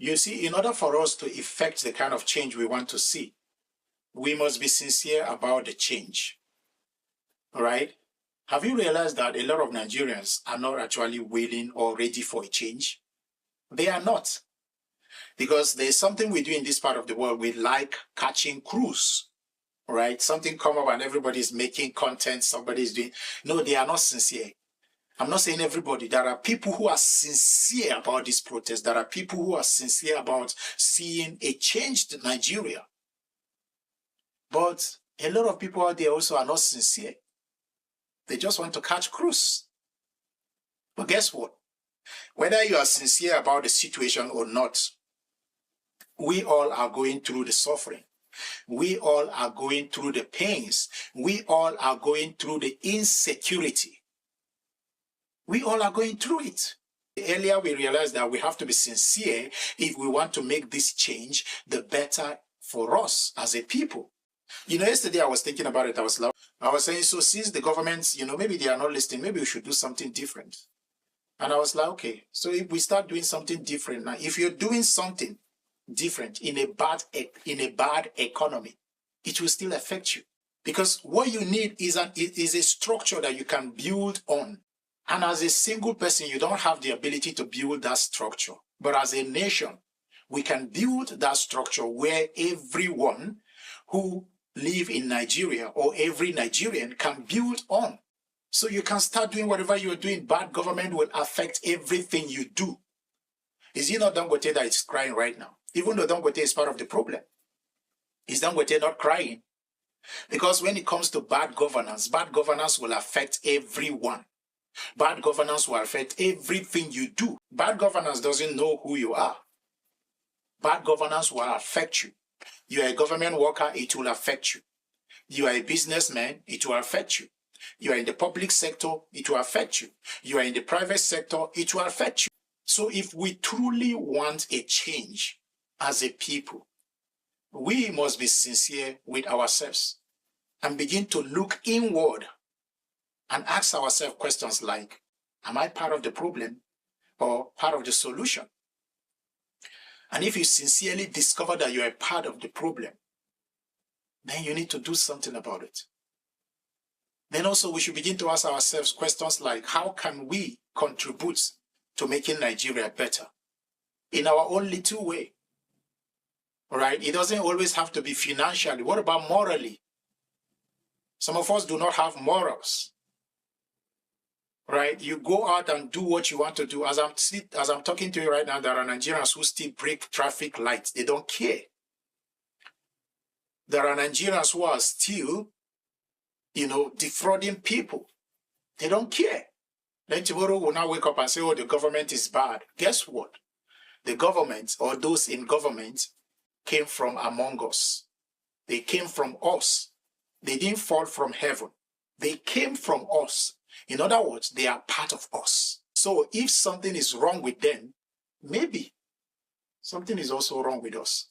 You see, in order for us to effect the kind of change we want to see, we must be sincere about the change. All right? Have you realized that a lot of Nigerians are not actually willing or ready for a change? They are not. Because there's something we do in this part of the world. We like catching cruise. All right? Something come up and everybody's making content, somebody's doing. No, they are not sincere. I'm not saying everybody. There are people who are sincere about this protest. There are people who are sincere about seeing a changed Nigeria. But a lot of people out there also are not sincere. They just want to catch cruise. But guess what? Whether you are sincere about the situation or not, we all are going through the suffering. We all are going through the pains. We all are going through the insecurity. We all are going through it. Earlier, we realized that we have to be sincere if we want to make this change the better for us as a people. You know, yesterday I was thinking about it. I was saying, so since the governments, maybe they are not listening, maybe we should do something different. And I was like, okay, so if we start doing something different now, if you're doing something different in a bad economy, it will still affect you. Because what you need is a structure that you can build on. And as a single person, you don't have the ability to build that structure. But as a nation, we can build that structure where everyone who live in Nigeria or every Nigerian can build on. So you can start doing whatever you're doing. Bad government will affect everything you do. Is it not Dangote that is crying right now? Even though Dangote is part of the problem. Is Dangote not crying? Because when it comes to bad governance will affect everyone. Bad governance will affect everything you do. Bad governance doesn't know who you are. Bad governance will affect you. You are a government worker, it will affect you. You are a businessman, it will affect you. You are in the public sector, it will affect you. You are in the private sector, it will affect you. So if we truly want a change as a people, we must be sincere with ourselves and begin to look inward and ask ourselves questions like, am I part of the problem or part of the solution? And if you sincerely discover that you are part of the problem, then you need to do something about it. Then also we should begin to ask ourselves questions like, how can we contribute to making Nigeria better in our own little way? All right? It doesn't always have to be financially. What about morally? Some of us do not have morals. Right? You go out and do what you want to do. As I'm talking to you right now, there are Nigerians who still break traffic lights. They don't care. There are Nigerians who are still, defrauding people. They don't care. Then tomorrow we'll now wake up and say, oh, the government is bad. Guess what? The government or those in government came from among us. They came from us. They didn't fall from heaven. They came from us. In other words, they are part of us. So if something is wrong with them, maybe something is also wrong with us.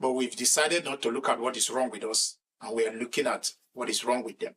But we've decided not to look at what is wrong with us, and we are looking at what is wrong with them.